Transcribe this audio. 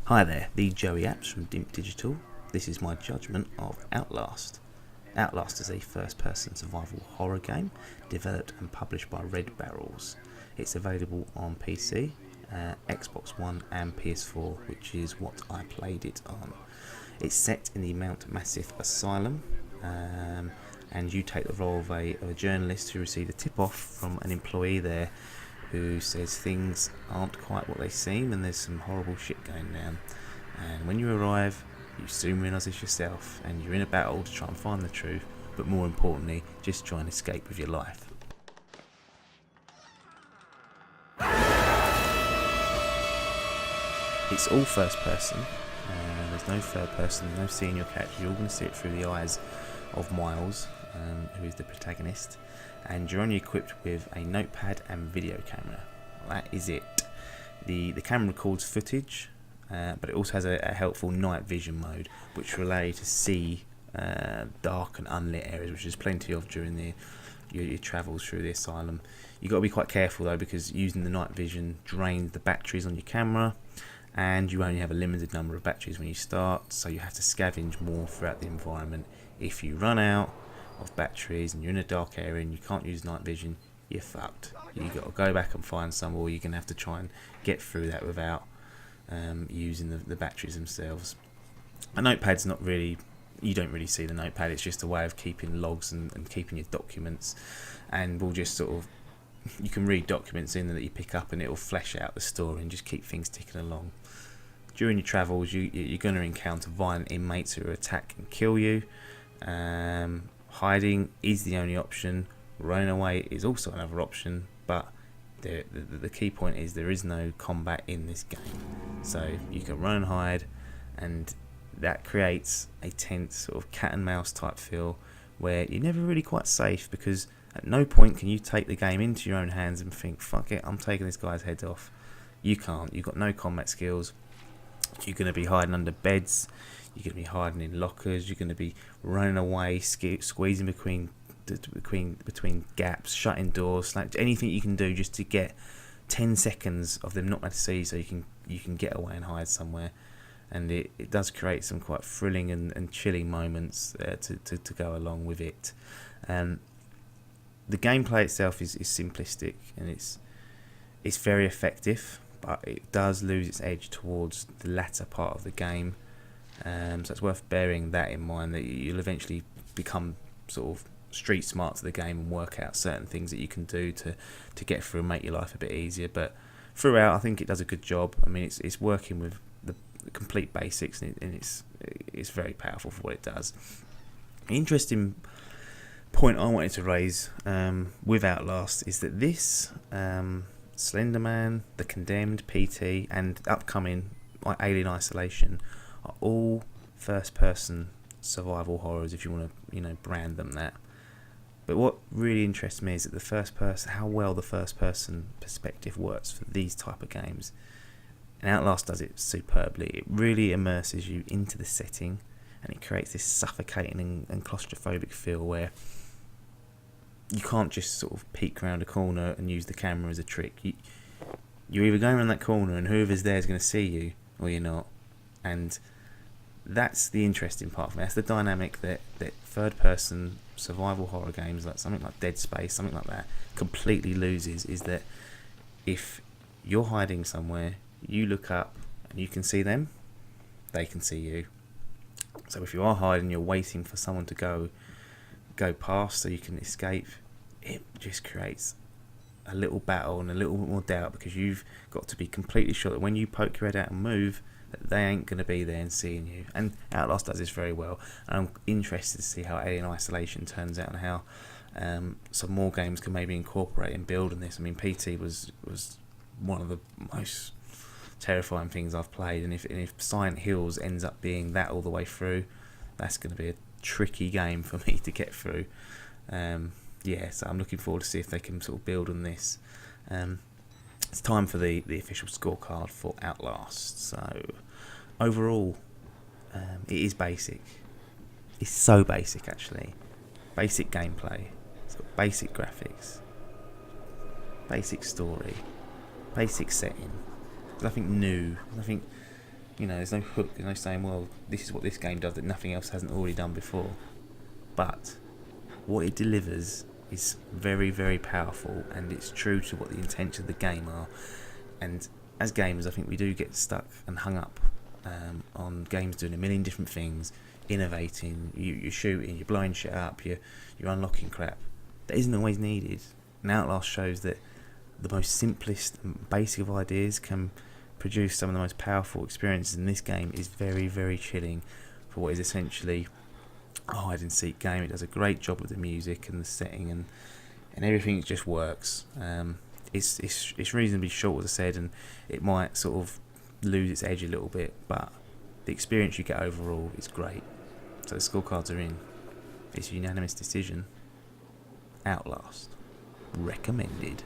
Hi there, the Joey Apps from Dimp Digital. This is my judgment of Outlast. Outlast is a first-person survival horror game developed and published by Red Barrels. It's available on PC, Xbox One and PS4, which is what I played it on. It's set in the Mount Massif Asylum, and you take the role of a journalist who received a tip-off from an employee there who says things aren't quite what they seem and there's some horrible shit going down. And when you arrive, you soon realise it's yourself, and you're in a battle to try and find the truth, but more importantly, just try and escape with your life. It's all first person, there's no third person, no seeing your character. You're all going to see it through the eyes of Miles, who is the protagonist, and you're only equipped with a notepad and video camera. That is it. The camera records footage, but it also has a helpful night vision mode, which will allow you to see dark and unlit areas, which there's plenty of during your travels through the asylum. You've got to be quite careful though, because using the night vision drains the batteries on your camera, and you only have a limited number of batteries when you start, so you have to scavenge more throughout the environment. If you run out of batteries and you're in a dark area and you can't use night vision, you're fucked. You've got to go back and find some, or you're going to have to try and get through that without using the batteries themselves. A notepad's not really, you don't really see the notepad, it's just a way of keeping logs and keeping your documents, and we'll just sort of, you can read documents in there that you pick up and it will flesh out the story and just keep things ticking along. During your travels, you're going to encounter violent inmates who will attack and kill you. Hiding is the only option. Running away is also another option, but the key point is there is no combat in this game. So you can run and hide, and that creates a tense sort of cat and mouse type feel where you're never really quite safe, because at no point can you take the game into your own hands and think, fuck it, I'm taking this guy's head off. You can't. You've got no combat skills. You're going to be hiding under beds, you're going to be hiding in lockers, you're going to be running away, squeezing between gaps, shutting doors, like anything you can do just to get 10 seconds of them not able to see you, so you can get away and hide somewhere. And it does create some quite thrilling and chilling moments to go along with it. The gameplay itself is simplistic, and it's very effective, but it does lose its edge towards the latter part of the game. So it's worth bearing that in mind, that you'll eventually become sort of street smart to the game and work out certain things that you can do to get through and make your life a bit easier. But throughout, I think it does a good job. I mean, it's working with the complete basics, and it's very powerful for what it does. An interesting point I wanted to raise with Outlast is that this Slenderman, The Condemned, PT, and upcoming Alien Isolation are all first-person survival horrors, if you want to, brand them that. But what really interests me is that how well the first-person perspective works for these type of games. And Outlast does it superbly. It really immerses you into the setting, and it creates this suffocating and claustrophobic feel where you can't just sort of peek around a corner and use the camera as a trick. You're either going around that corner and whoever's there is going to see you, or you're not. And that's the interesting part for me. That's the dynamic that third-person survival horror games, like something like Dead Space, something like that, completely loses, is that if you're hiding somewhere, you look up and you can see them, they can see you. So if you are hiding, you're waiting for someone to go past so you can escape. It just creates a little battle and a little bit more doubt, because you've got to be completely sure that when you poke your head out and move, that they ain't going to be there and seeing you. And Outlast does this very well, and I'm interested to see how Alien Isolation turns out, and how some more games can maybe incorporate and build on this. I mean, PT was one of the most terrifying things I've played, and if Silent Hills ends up being that all the way through, that's going to be a tricky game for me to get through. So I'm looking forward to see if they can sort of build on this. It's time for the official scorecard for Outlast. So overall, it is basic. It's so basic, actually. Basic gameplay. It's got basic graphics, basic story, basic setting. Nothing new, nothing there's no hook. There's no saying, well, this is what this game does that nothing else hasn't already done before. But what it delivers is very, very powerful, and it's true to what the intentions of the game are. And as gamers, I think we do get stuck and hung up on games doing a million different things, innovating. You're shooting, you're blowing shit up, you're unlocking crap. That isn't always needed. And Outlast shows that the most simplest and basic of ideas can produce some of the most powerful experiences. In this game is very, very chilling for what is essentially a hide and seek game. It does a great job with the music and the setting, and everything just works. It's reasonably short, as I said, and it might sort of lose its edge a little bit, but the experience you get overall is great. So the scorecards are in. It's a unanimous decision. Outlast. Recommended.